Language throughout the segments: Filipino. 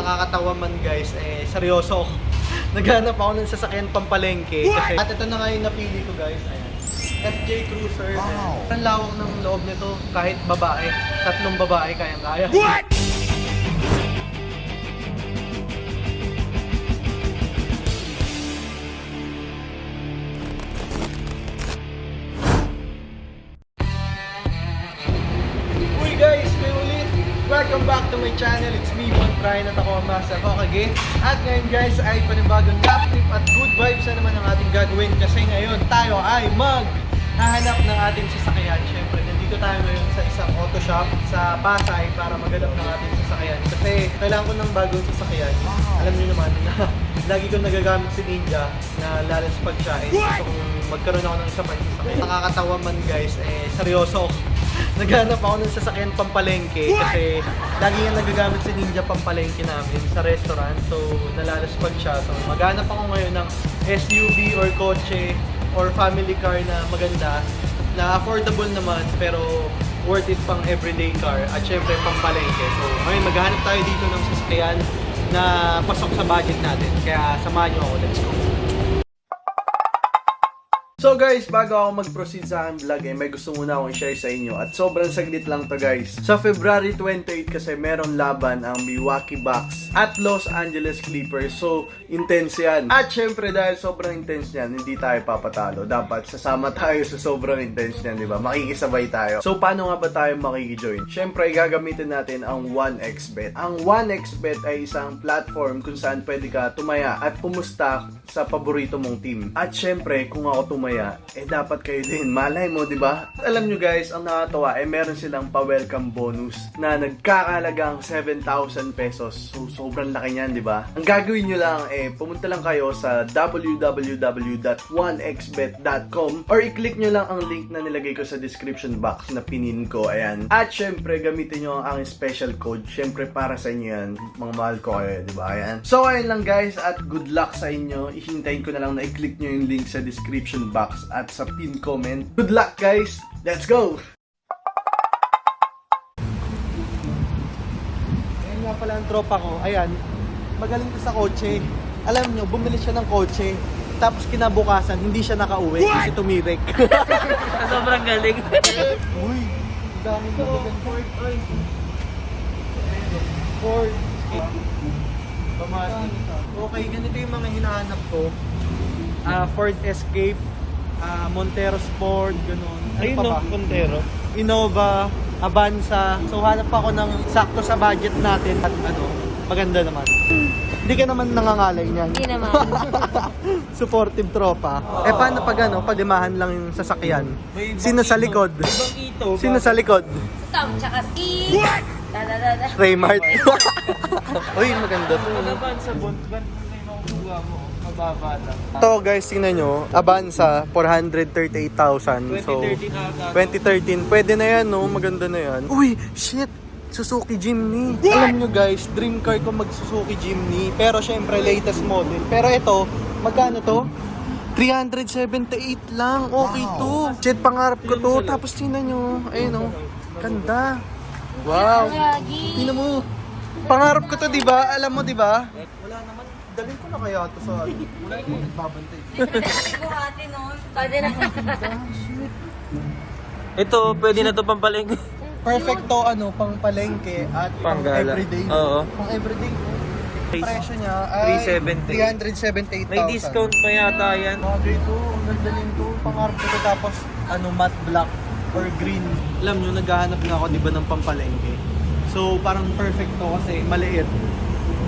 nakakatawa man guys, seryoso ako. Naghanap ako ng sasakyan pampalengke kasi at ito na nga yung napili ko guys. Ayan. FJ Cruiser. Wow. Ang lawak ng loob nito kahit babae. 3 babae kayang-kaya. What? Uy guys, kayo ulit. Welcome back to my channel. It's me, Bon Brian, at ako ang Master Hokage. At ngayon guys ay panibagong lap trip at good vibes na naman ang ating gagawin kasi ngayon tayo ay maghahanap ng ating sasakyan. Siyempre, nandito tayo ngayon sa isang auto shop sa Pasay para maghanap ng ating sasakyan. Kasi kailangan ko ng bagong sasakyan. Alam niyo naman na lagi ko nagagamit si Ninja na lalaspag siya. Gusto kong magkaroon ako ng isa pang sasakyan. Nakakatawa man guys, seryoso ako. Naghanap ako ng sasakyan pampalengke kasi lagi yung nagagamit si Ninja pampalengke namin sa restaurant. So, nalalaspag siya. So, maghanap ako ngayon ng SUV or kotse or family car na maganda, na affordable naman pero worth it pang everyday car at syempre pampalengke. So, ngayon maghanap tayo dito ng sasakyan na pasok sa budget natin. Kaya samahan nyo ako. Let's go! So guys, bago ako mag-proceed sa aking vlog, may gusto muna akong i-share sa inyo at sobrang saglit lang to guys. Sa February 28 kasi meron laban ang Milwaukee Bucks at Los Angeles Clippers. So, intense yan. At syempre dahil sobrang intense yan, hindi tayo papatalo. Dapat sasama tayo sa sobrang intense yan, di ba? Makikisabay tayo. So, paano nga ba tayo makikijoin? Syempre, gagamitin natin ang 1xBet. Ang 1xBet ay isang platform kung saan pwede ka tumaya at pumusta sa paborito mong team. At syempre, kung ako tumaya, dapat kayo din. Malay mo, di ba? Alam nyo guys, ang nakatawa, meron silang pa-welcome bonus na nagkakalagang 7,000 pesos. So, sobrang laki niyan, di ba? Ang gagawin nyo lang, pumunta lang kayo sa www.1xbet.com or i-click nyo lang ang link na nilagay ko sa description box na pinin ko. Ayan. At syempre, gamitin nyo ang aking special code. Syempre, para sa inyo yan. Mga mahal ko kayo, di ba? Ayan. So, ayun lang guys, at good luck sa inyo. Ihintayin ko na lang na i-click nyo yung link sa description box at sa pin comment. Good luck guys! Let's go! Ayan nga pala ang tropa ko. Ayan, magaling to sa kotse. Alam nyo, bumili siya ng kotse. Tapos kinabukasan, hindi siya nakauwi kasi tumirik. Sobrang galing. Uy, dami ko. Ford, oy. Ford. Okay, ganito yung mga hinahanap ko. Ford Escape, Montero Sport, ganun. Ayun no, Montero. Innova, Avanza. So hanap ako ng sakto sa budget natin at maganda naman. Hindi ka naman nangangalay niyan. Hindi naman. Supportive tropa. Paano pag padimahan lang yung sasakyan? Sino sa likod? Sino sa likod? Tom, tsaka si... Da-da-da-da. Raymart. Uy, maganda to. Pagkaban sa bond, ganun na yung makukuha mo. Mababa lang. Ito guys, tingnan nyo. Avanza, 438,000. So, 2013. Pwede na yan, no? Maganda na yan. Uy, shit! Suzuki Jimny. Alam nyo guys, dream car ko mag Suzuki Jimny. Pero syempre, latest model. Pero ito, magkano to? 378 lang. Okay to. Shit, pangarap ko to. Tapos tingnan nyo. Ayun, oh. Ganda. Wow. Tingnan mo. Pangarap ko to, di ba? Alam mo, di ba? Wala naman. Dalhin ko na kaya ito sa wala ko nagbabantay. Buhati nun. Pwede na. Ito, pwede na to pampalengke. Perfecto pang palengke at pang Panggala. everyday. Oo. Pang everyday. Presyo niya ay 370. 378,000. May discount pa yata yan. Bagay ito, ang ganda nito. Pangarap ko ito tapos matte black or green. Alam nyo, naghahanap nga ako diba ng pampalengke. So parang perfecto kasi maliit.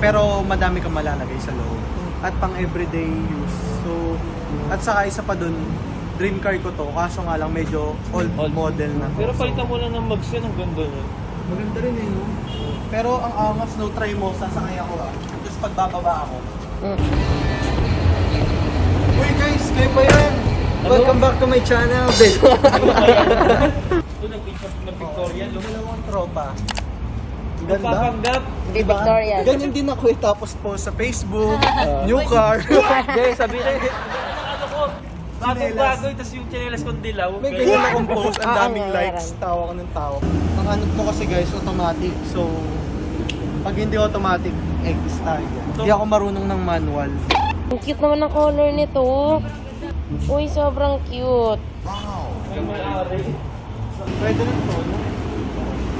Pero madami kang malalagay sa loob. At pang everyday use. So, at saka isa pa dun, dream car ko to. Kaso nga lang medyo old model na to. Pero palitan mo lang ng mags yan, ang ganda nyo. Maganda rin no? Pero ang angas, no, try mo, sasakay ako Tapos pagbababa ako. Uy guys, kayo pa yan! Welcome back to my channel, Ben. Ito, nag-picture ng Victoria. Dalawang tropa. Ganda. Papanggap. Hindi Victorian. Ganyan din ako tapos post sa Facebook, new car. Okay, sabi na. Ano ko? Bagong-bagoy, tapos yung chinelas kong dilaw. May ganyan akong post, ang daming meron. likes, tawa ko ng tao. Ang ko kasi guys, automatic. So, pag hindi automatic, X tayo. Hindi ako marunong ng manual. Ang cute naman ng color nito. Uy, sobrang cute. Pwede rin to, no?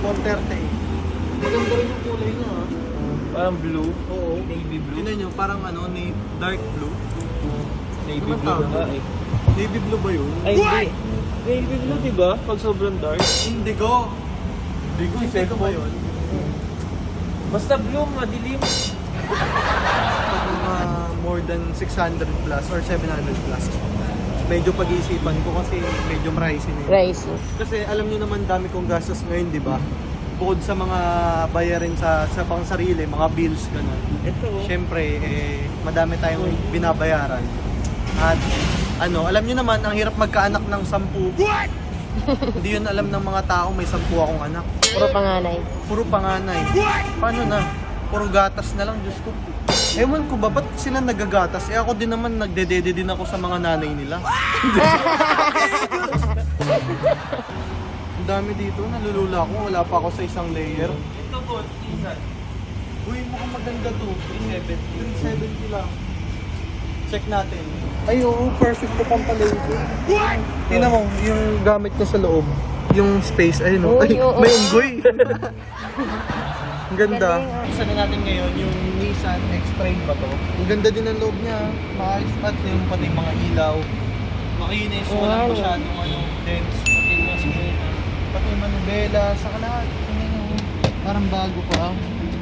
438. Maganda rin yung kulay niya, ha? Parang blue. Oo. Navy blue. Tingnan nyo, parang ano, dark blue. Navy Ano blue tawag na nga doon? eh. Navy blue ba yun? Ay, hindi. Navy blue, diba? Pag sobrang dark. Indigo. Indigo ba yun? Basta blue, madilim. Pag mga more than 600 plus or 700 plus, medyo pag-iisipan ko kasi medyo pricey na yun. Rice. Kasi alam nyo naman dami kong gastos ngayon, di ba? Bukod sa mga bayarin sa pang sarili, mga bills, gano'n. Ito. Siyempre, madami tayong binabayaran. At ano, alam nyo naman, ang hirap magkaanak ng 10. What? Hindi yun alam ng mga tao, may 10 akong anak. Puro panganay. Puro panganay. Paano na? Puro gatas na lang, Diyos ko. Ewan ko ba, ba't sila nagagatas? Ako din naman, nagdedede din ako sa mga nanay nila. Ang dami dito, nalulula ako. Wala pa ako sa isang layer. Ito po, isa. Uy, mukhang maganda to. 370 lang. Check natin. Ay, oo, perfect to pampalengke. Tingnan mo, yung gamit ko sa loob. Yung space, ayun o. Uy, Ay, oo. may unggoy. Ang ganda. Galing, Isa na natin ngayon yung Nissan X-Trail ba to? Ang ganda din ng loob niya. Maayos at yung pati mga ilaw. Makinis, walang Wow. masyadong dense. Pati yung mga sumena. Pati yung manubela, saka lahat. Tingnan nyo, parang bago pa.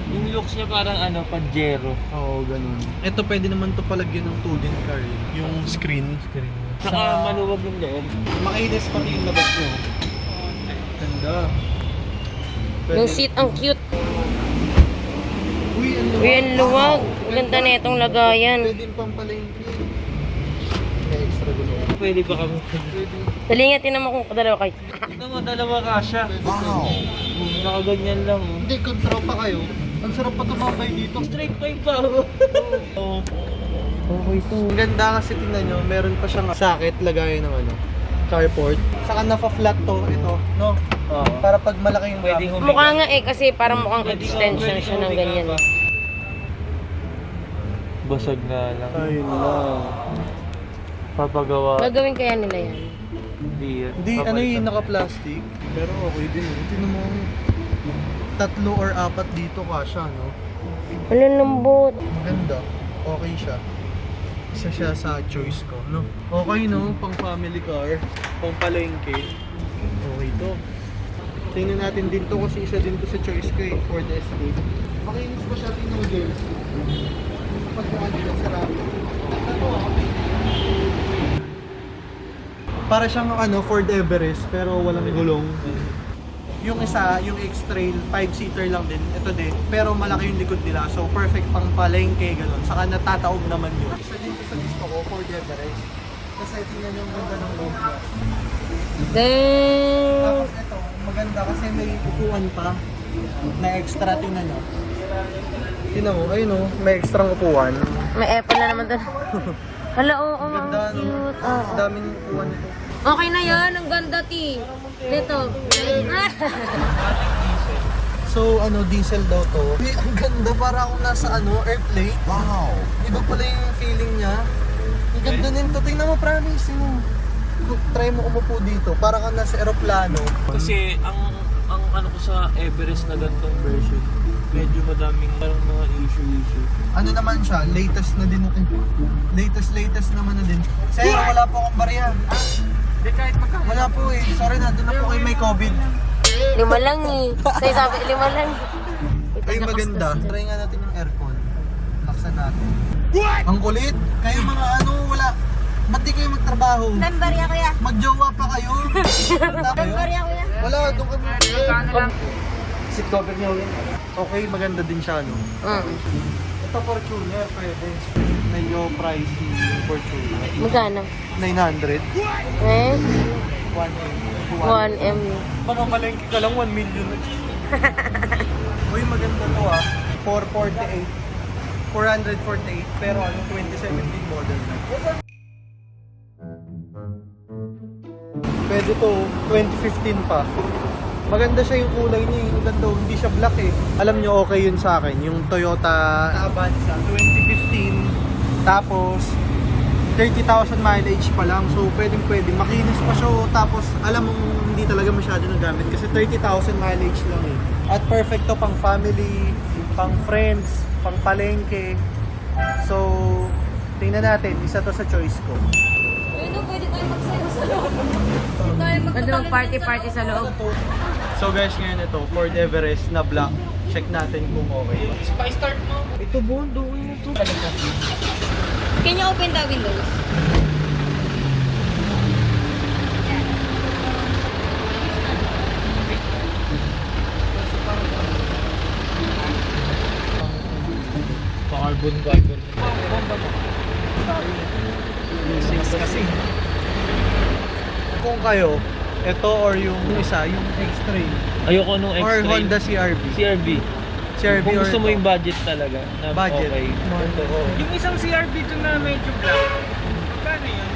Yung looks niya parang ano, Pajero. Oo, ganun. Ito pwede naman to palagyan ng 2 din car. Yung screen. Saka maluwag yung loob. Makinis pati yung labas nyo. Ganda. Yung seat ang cute. Uy, ang luwag. Uy, ang luwag. Ang ganda na itong lagayan. Pwede yung pampalengke. May extra gulong. Pwede ba kami? Pwede. Dali nga, tinan mo kung kadalawa kayo. Ito mo, dalawa kasha. Wow. Nakaganyan lang. Oh. Hindi, kontra pa kayo. Ang sarap pa tumambay dito. Straight time pa ako. Oo. Okay to. Ang ganda kasi tingnan nyo, meron pa siyang socket, lagayan ng ano, carport. Saka naka-flat to, ito, no? Oo. Para pag malaki yung Pwedeng gamit. humiga. Mukha nga eh, kasi parang mukhang Pwede ka- extension pwede siya ka ng humiga ganyan. pa. Basag na lang. Ayun lang. Papagawa. Gagawin kaya nila yan? Hindi yan. Hindi, ano yung naka-plastic, pero okay din. Tingnan mo, 3 or 4 dito kasha, no? Walang lambot. Maganda. Okay siya. Isa siya sa choice ko, no? Okay, no? Pang family car, pang palengke. Okay to. Tingnan natin din to kasi isa din to sa choice ko eh, Ford Escape. Makinis pa siya, tingnan mo guys. Pagkaan nila sa rami. Para siyang ano, Ford Everest pero walang gulong. Yung isa, yung X-Trail, 5-seater lang din. Ito din. Pero malaki yung likod nila. So, perfect pang palengke, gano'n. Saka natataob naman yun. Isa din sa gusto ko, Ford Everest. Kasi tingnan yung ganda ng loob niya. Dang! Tapos ito, maganda kasi may upuan pa na extra. Tingnan nyo. Tingnan mo, ayun o, may extra upuan. May apple na naman doon. Hala, oo, Ang mga ganda, no? cute. Oo. Ang daming upuan nito. Okay na yan, ang ganda, ti. Dito. So, ano, diesel daw to. Uy, ang ganda, para akong nasa ano, airplane. Wow! Iba pala yung feeling niya. Ang ganda nito. Tingnan mo, promise mo. Try mo umupo dito. Para kang nasa aeroplano. Kasi ang ano ko sa Everest na ganitong version, medyo madaming parang mga issue. Ano naman siya, latest na din. Latest naman na din. Sir, wala po akong barya. Hindi kahit magkano. Wala po eh. Sorry na, doon na po kayo may COVID. 5 lang eh. Sa'yo sabi, 5 lang. Ay, maganda. Try nga natin yung aircon. Laksan natin. Ang kulit. Kayo mga ano, wala. Ba't di kayo magtrabaho? Barya ko yan. Magjowa pa kayo. Wala kayo? Barya ko yan. Wala, doon kami. Seat cover niyo yun. Okay, maganda din siya, no? Ito Fortuner, pwede. Medyo pricey yung Fortuner. Magkano? 900. Eh? 1M. 1M. Paano malengke ka lang, 1 million. Uy, maganda to ah. 448. 448, pero ano, 2017 model na. Pwede to, 2015 pa. Maganda siya yung kulay niya, yung ganda, hindi siya black eh. Alam nyo, okay yun sa akin, yung Toyota Avanza 2015, tapos 30,000 mileage pa lang, so pwedeng makinis pa siya, tapos alam mo hindi talaga masyado nagamit kasi 30,000 mileage lang eh. At perfect to pang family, pang friends, pang palengke. So, tingnan natin, isa to sa choice ko. Pwede tayo magsayaw sa loob. Pwede mag-party sa loob. So guys, ngayon ito, Ford Everest na black. Check natin kung okay. Pa-start mo. Ito bondo, ito. Can you open the windows? Pa-carbon. Kasi kung kayo, ito or yung isa, yung X-Trail Ayoko nung or X-Trail. Honda CRV. CRV. Kung or gusto mo ito. yung budget talaga. Na Budget. Okay. Ito, oh. Yung isang CRV doon na medyo black, magkano yun?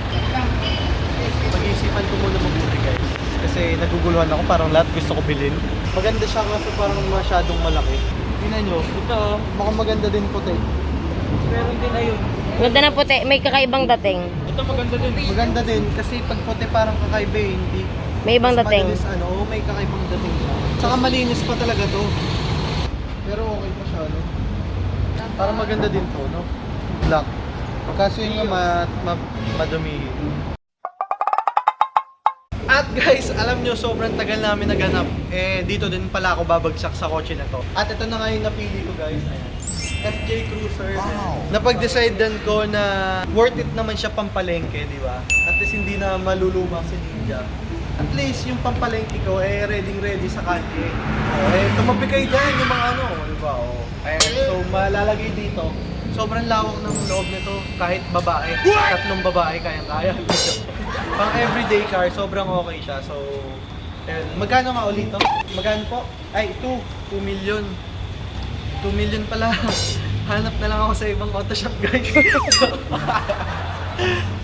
Pag-iisipan ko muna mabuti guys. Kasi naguguluhan ako, parang lahat gusto ko bilhin. Maganda siya kasi parang masyadong malaki. Tingnan nyo, ito mukhang maganda din puti. Meron din ayun. Ganda na puti, may kakaibang dating. Ito maganda din. Maganda din kasi pag puti parang kakaiba eh, hindi. May ibang Mas dating. madalis, may kakaibang dating siya. Saka malinis pa talaga to. Pero okay pa siya, no? Parang maganda din to, no? Black. Kaso yun nga madumi. At guys, alam nyo, sobrang tagal namin naganap. Eh, dito din pala ako babagsak sa kotse na to. At ito na nga yung napili ko guys. Ayan. FJ Cruiser. Napag-decidean ko na worth it naman siya pampalengke, di ba? At least hindi na maluluma si Ninja. At least yung pampalengke ko, ready sa kalye. Tumabi kayo dyan yung mga di ba? Ayan, so malalagay dito. Sobrang lawak ng loob nito, kahit babae. Tatlong babae, kaya-kaya. Pang everyday car, sobrang okay siya. So, magkano nga ulit to? Magkano po? Ay, 2 million. 2 million pala. Hanap na lang ako sa ibang auto shop, guys.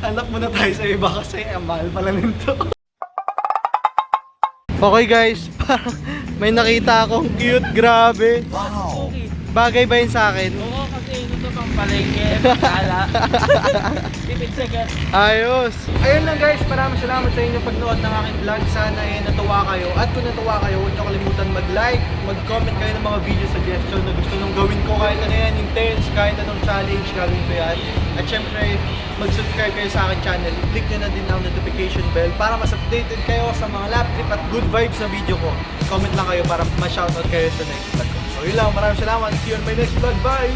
Hanap muna tayo sa iba kasi mahal pala nito. Okay guys, may nakita akong cute, grabe. Wow. Bagay ba yun sa akin? Oo, kasi ito pang palengke. Kala. Tipid second. Ayos! Ayun lang guys, maraming salamat sa inyong pagnood ng aking vlog. Sana natuwa kayo. At kung natuwa kayo, huwag niyo kalimutan mag-like, mag-comment kayo ng mga video suggestion na gusto nung gawin ko. Kahit ano yan, intense, kahit anong challenge, gawin ko yan. At syempre, mag-subscribe kayo sa aking channel. I-click nyo na din ang notification bell para mas updated kayo sa mga lap trip at good vibes na video ko. Comment lang kayo para ma-shoutout kayo sa next vlog ko. So yun lang, maraming salamat. See you on my next vlog. Bye!